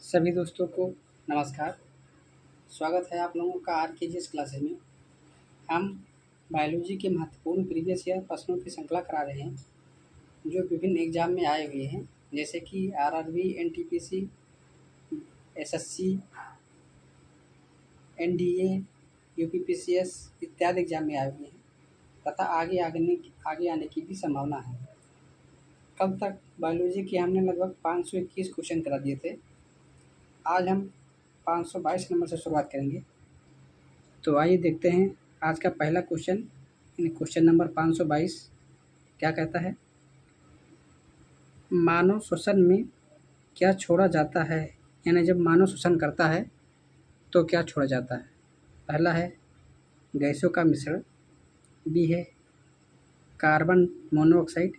सभी दोस्तों को नमस्कार। स्वागत है आप लोगों का आज की जिस क्लास में हम बायोलॉजी के महत्वपूर्ण प्रीवियस ईयर प्रश्नों की श्रृंखला करा रहे हैं जो विभिन्न एग्जाम में आए हुए हैं, जैसे कि RRB, NTPC, SSC, NDA, UPPCS इत्यादि एग्जाम में आए हुए हैं तथा आगे आने की भी संभावना है। कल तक बायोलॉजी के हमने लगभग 521 क्वेश्चन करा दिए थे। आज हम 522 नंबर से शुरुआत करेंगे। तो आइए देखते हैं आज का पहला क्वेश्चन। क्वेश्चन नंबर 522 क्या कहता है? मानव श्वसन में क्या छोड़ा जाता है, यानी जब मानव श्वसन करता है तो क्या छोड़ा जाता है? पहला है गैसों का मिश्रण, बी है कार्बन मोनोऑक्साइड,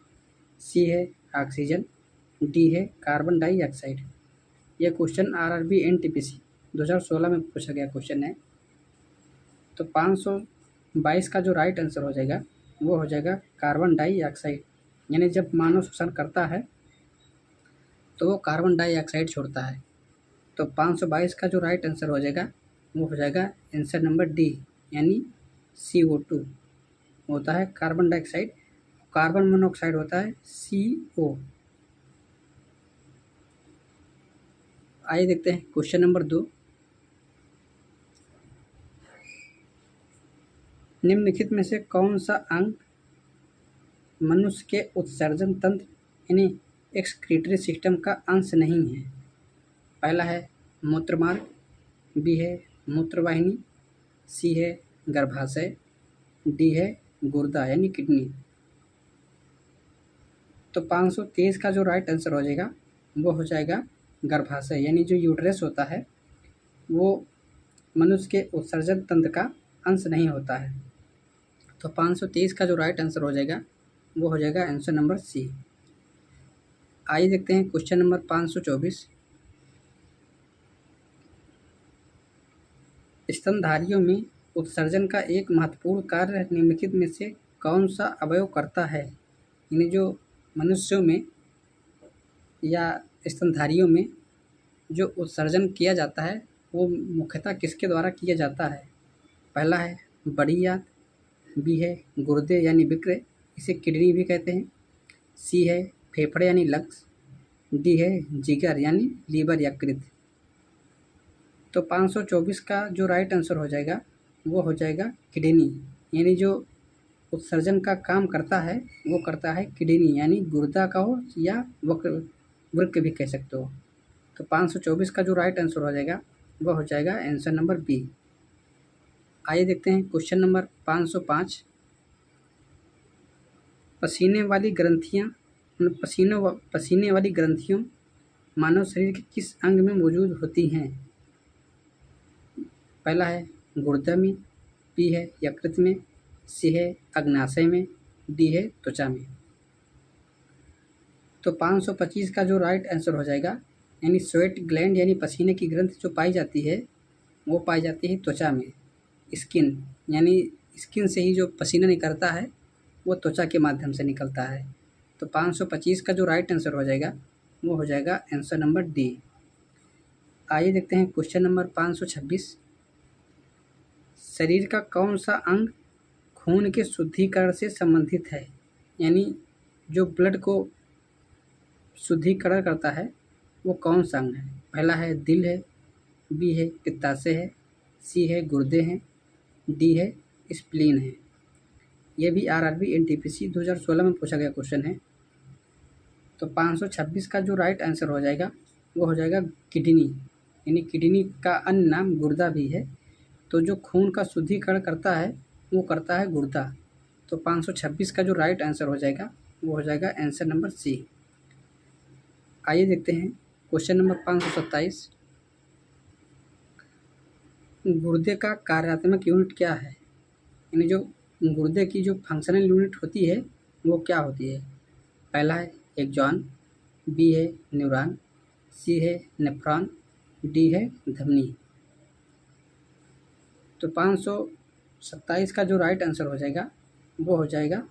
सी है ऑक्सीजन, डी है कार्बन डाइऑक्साइड। यह क्वेश्चन आरआरबी एनटीपीसी 2016 में पूछा गया क्वेश्चन है। तो 522 का जो राइट आंसर हो जाएगा वो हो जाएगा कार्बन डाइऑक्साइड, यानी जब मानव श्वसन करता है तो वो कार्बन डाइऑक्साइड छोड़ता है। तो 522 का जो राइट आंसर हो जाएगा वो हो जाएगा आंसर नंबर डी, यानी CO2 होता है कार्बन डाइऑक्साइड, कार्बन मोनोऑक्साइड होता है CO। आइए देखते हैं क्वेश्चन नंबर 2। निम्नलिखित में से कौन सा अंग मनुष्य के उत्सर्जन तंत्र यानी एक्सक्रीटरी सिस्टम का अंश नहीं है? पहला है मूत्रमार्ग, बी है मूत्रवाहिनी, सी है गर्भाशय, डी है गुर्दा यानी किडनी। तो 523 का जो राइट आंसर हो जाएगा वो हो जाएगा गर्भाशय, यानी जो यूट्रस होता है वो मनुष्य के उत्सर्जन तंत्र का अंश नहीं होता है। तो 523 का जो राइट आंसर हो जाएगा वो हो जाएगा आंसर नंबर सी। आइए देखते हैं क्वेश्चन नंबर 524। स्तनधारियों में उत्सर्जन का एक महत्वपूर्ण कार्य निम्नलिखित में से कौन सा अवयव करता है? यानी जो मनुष्यों में या स्तनधारियों में जो उत्सर्जन किया जाता है वो मुख्यतः किसके द्वारा किया जाता है? पहला है बड़ी आंत, बी है गुर्दे यानी विक्र, इसे किडनी भी कहते हैं, सी है फेफड़े यानी लंग्स, डी है जिगर यानी लीवर यकृत। तो 524 का जो राइट आंसर हो जाएगा वो हो जाएगा किडनी, यानी जो उत्सर्जन का काम करता है वो करता है किडनी, यानी गुर्दा का हो या वृक्क भी कह सकते हो। तो 524 का जो राइट आंसर हो जाएगा वो हो जाएगा आंसर नंबर बी। आइए देखते हैं क्वेश्चन नंबर 505। पसीने वाली ग्रंथियों मानव शरीर के किस अंग में मौजूद होती हैं? पहला है गुर्दा में, बी है यकृत में, सी है अग्नाशय में, डी है त्वचा में। तो 525 का जो राइट आंसर हो जाएगा, यानी स्वेट ग्लैंड यानी पसीने की ग्रंथि जो पाई जाती है वो पाई जाती है त्वचा में। स्किन यानी स्किन से ही जो पसीना निकलता है वो त्वचा के माध्यम से निकलता है। तो 525 का जो राइट आंसर हो जाएगा वो हो जाएगा आंसर नंबर डी। आइए देखते हैं क्वेश्चन नंबर 526। शरीर का कौन सा अंग खून के शुद्धिकरण से संबंधित है? यानी जो ब्लड को शुद्धिकरण करता है वो कौन सा अंग है? पहला है दिल है, बी है पित्ताशय है, सी है गुर्दे हैं, डी है स्प्लीन है। यह भी आरआरबी एनटीपीसी 2016 में पूछा गया क्वेश्चन है। तो 526 का जो राइट आंसर हो जाएगा वो हो जाएगा किडनी, यानी किडनी का अन्य नाम गुर्दा भी है। तो जो खून का शुद्धिकरण करता है वो करता है गुर्दा। तो 526 का जो राइट आंसर हो जाएगा वो हो जाएगा आंसर नंबर सी। आइए देखते हैं क्वेश्चन नंबर 527। गुर्दे का कार्यात्मक यूनिट क्या है? यानी जो गुर्दे की जो फंक्शनल यूनिट होती है वो क्या होती है? पहला है एक्सॉन, बी है न्यूरॉन, सी है नेफ्रॉन, डी है धमनी। तो 527 का जो राइट आंसर हो जाएगा वो हो जाएगा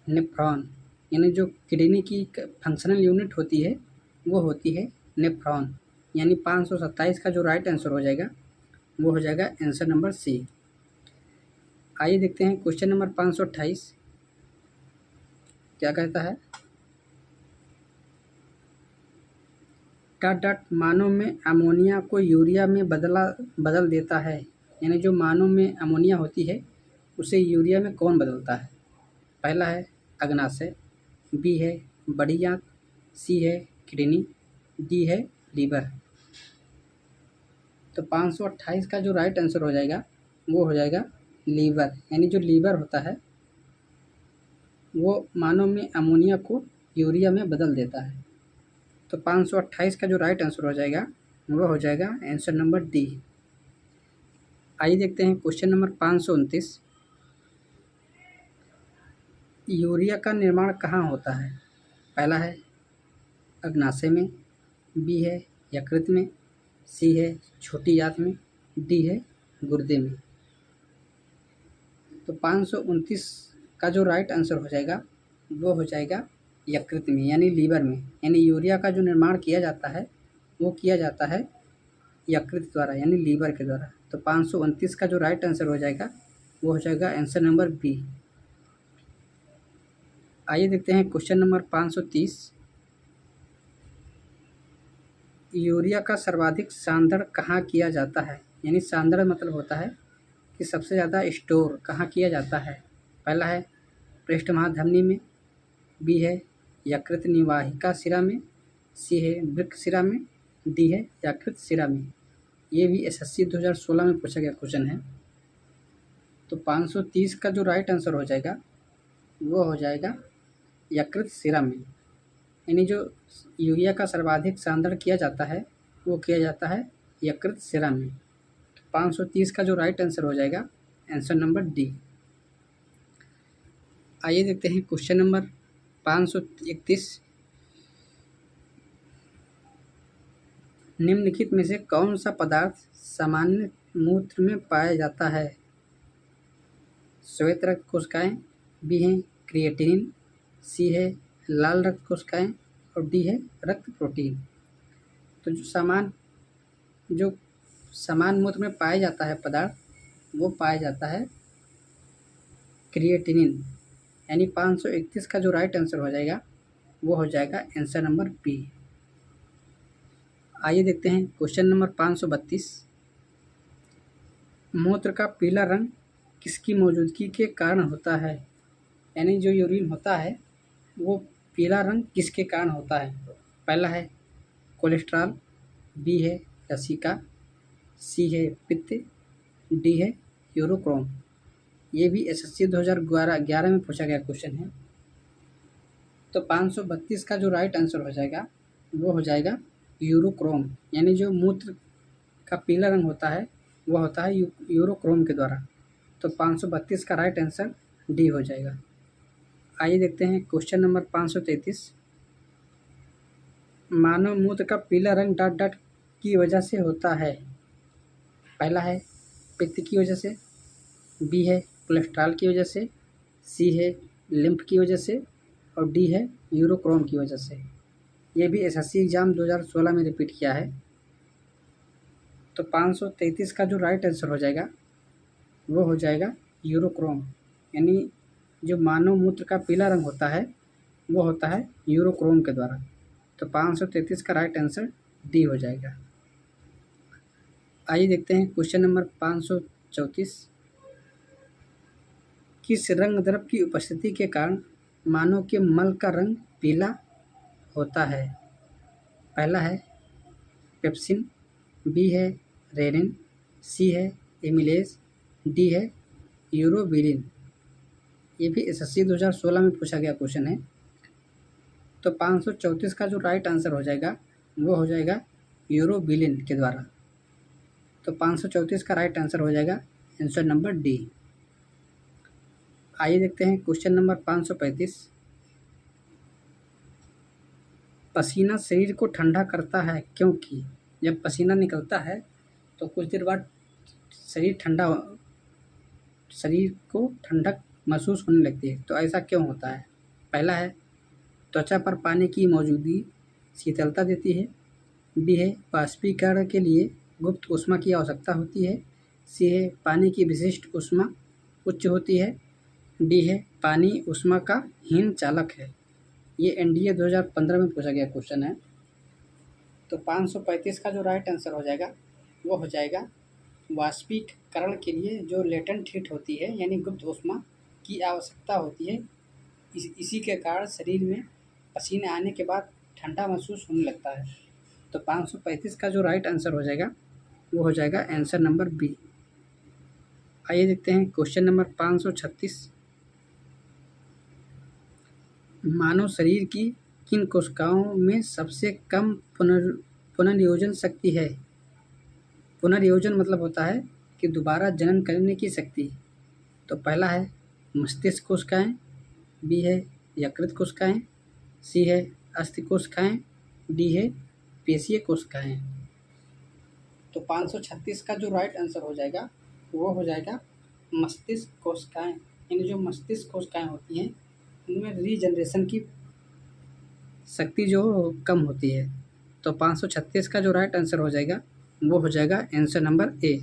नेफ्रॉन, यानी जो किडनी की फंक्शनल यूनिट होती है वो होती है नेफ्रॉन। यानी 527 का जो राइट आंसर हो जाएगा वो हो जाएगा आंसर नंबर सी। आइए देखते हैं क्वेश्चन नंबर 528 क्या कहता है। डॉट डॉट मानव में अमोनिया को यूरिया में बदल देता है, यानी जो मानव में अमोनिया होती है उसे यूरिया में कौन बदलता है। पहला है अग्नाशय, बी है बड़ी आंत, सी है किडनी, डी है लीवर। तो 528 का जो राइट आंसर हो जाएगा वो हो जाएगा लीवर, यानी जो लीवर होता है वो मानव में अमोनिया को यूरिया में बदल देता है। तो 528 का जो राइट आंसर हो जाएगा वो हो जाएगा आंसर नंबर डी। आइए देखते हैं क्वेश्चन नंबर 529। यूरिया का निर्माण कहाँ होता है। पहला है अग्नाशय में, बी है यकृत में, सी है छोटी आंत में, डी है गुर्दे में। तो 529 का जो राइट आंसर हो जाएगा वो हो जाएगा यकृत में, यानी लीवर में। यानी यूरिया का जो निर्माण किया जाता है वो किया जाता है यकृत द्वारा, यानी लीवर के द्वारा। तो 529 का जो राइट आंसर हो जाएगा वो हो जाएगा आंसर नंबर बी। आइए देखते हैं क्वेश्चन नंबर 530। यूरिया का सर्वाधिक सांद्रण कहाँ किया जाता है, यानी सांद्रण मतलब होता है कि सबसे ज़्यादा स्टोर कहाँ किया जाता है। पहला है पृष्ठ महाधमनी में, बी है यकृत निवाहिका शिरा में, सी है वृक्क शिरा में, डी है यकृत शिरा में। ये भी एसएससी 2016 में पूछा गया क्वेश्चन है। तो 530 का जो राइट आंसर हो जाएगा वो हो जाएगा यकृत शिरा में, यानी जो यूरिया का सर्वाधिक सांद्रण किया जाता है वो किया जाता है यकृत शिरा में। 530 का जो राइट आंसर हो जाएगा आंसर नंबर डी। आइए देखते हैं क्वेश्चन नंबर 531। निम्नलिखित में से कौन सा पदार्थ सामान्य मूत्र में पाया जाता है। श्वेत रक्त कोशिकाएं, बी है क्रिएटिनिन, सी है लाल रक्त कोशिकाएं और डी है रक्त प्रोटीन। तो जो समान मूत्र में पाया जाता है पदार्थ वो पाया जाता है क्रिएटिनिन, यानी 531 का जो राइट आंसर हो जाएगा वो हो जाएगा आंसर नंबर बी। आइए देखते हैं क्वेश्चन नंबर 532। मूत्र का पीला रंग किसकी मौजूदगी के कारण होता है, यानी जो यूरिन होता है वो पीला रंग किसके कारण होता है। पहला है कोलेस्ट्रॉल, बी है लसिका, सी है पित्त, डी है यूरोक्रोम। ये भी एसएससी 2011 में पूछा गया क्वेश्चन है। तो 532 का जो राइट आंसर हो जाएगा वो हो जाएगा यूरोक्रोम, यानी जो मूत्र का पीला रंग होता है वो होता है यूरोक्रोम के द्वारा। तो 532 का राइट आंसर डी हो जाएगा। आइए देखते हैं क्वेश्चन नंबर 533। मानव मूत्र का पीला रंग डॉट डॉट की वजह से होता है। पहला है पित्त की वजह से, बी है कोलेस्ट्रॉल की वजह से, सी है लिम्फ की वजह से और डी है यूरोक्रोम की वजह से। ये भी एसएससी एग्ज़ाम 2016 में रिपीट किया है। तो 533 का जो राइट आंसर हो जाएगा वो हो जाएगा यूरोक्रोम, यानी जो मानव मूत्र का पीला रंग होता है वो होता है यूरोक्रोम के द्वारा। तो 533 का राइट आंसर डी हो जाएगा। आइए देखते हैं क्वेश्चन नंबर 534। किस रंग द्रव्य की उपस्थिति के कारण मानव के मल का रंग पीला होता है। पहला है पेप्सिन, बी है रेनिन, सी है एमिलेज, डी है यूरोबिलिन। ये भी एसएससी 2016 में पूछा गया क्वेश्चन है। तो 534 का जो राइट आंसर हो जाएगा वो हो जाएगा यूरोबिलिन के द्वारा। तो 534 का राइट आंसर हो जाएगा आंसर नंबर डी। आइए देखते हैं क्वेश्चन नंबर 535। पसीना शरीर को ठंडा करता है क्योंकि जब पसीना निकलता है तो कुछ देर बाद शरीर को ठंडक महसूस होने लगती है। तो ऐसा क्यों होता है। पहला है त्वचा पर पानी की मौजूदगी शीतलता देती है, बी है वाष्पीकरण के लिए गुप्त ऊष्मा की आवश्यकता होती है। सी है पानी की विशिष्ट ऊष्मा उच्च होती है। डी है पानी ऊष्मा का हीन चालक है। ये एनडीए 2015 में पूछा गया क्वेश्चन है। तो 535 का जो राइट आंसर हो जाएगा वो हो जाएगा वाष्पीकरण के लिए जो लेटेंट हीट होती है यानी गुप्त ऊष्मा की आवश्यकता होती है, इसी के कारण शरीर में पसीने आने के बाद ठंडा महसूस होने लगता है। तो 535 का जो राइट आंसर हो जाएगा वो हो जाएगा आंसर नंबर बी। आइए देखते हैं क्वेश्चन नंबर 536। मानव शरीर की किन कोशिकाओं में सबसे कम पुनर्नियोजन शक्ति है? पुनर्योजन मतलब होता है कि दोबारा जनन करने की शक्ति। तो पहला है मस्तिष्क कोशिकाएं, बी है यकृत कोशिकाएं, सी है अस्थि कोशिकाएं, डी है पेशीय कोशिकाएं। तो 536 का जो राइट आंसर हो जाएगा वो हो जाएगा मस्तिष्क कोशिकाएं। यानी जो मस्तिष्क कोशिकाएं होती हैं उनमें रीजनरेशन की शक्ति जो कम होती है। तो 536 का जो राइट आंसर हो जाएगा वो हो जाएगा आंसर नंबर ए।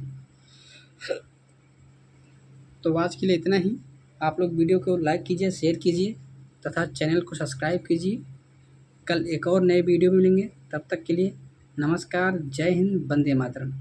तो आज के लिए इतना ही। आप लोग वीडियो को लाइक कीजिए, शेयर कीजिए तथा चैनल को सब्सक्राइब कीजिए। कल एक और नए वीडियो में मिलेंगे, तब तक के लिए नमस्कार, जय हिंद, वंदे मातरम।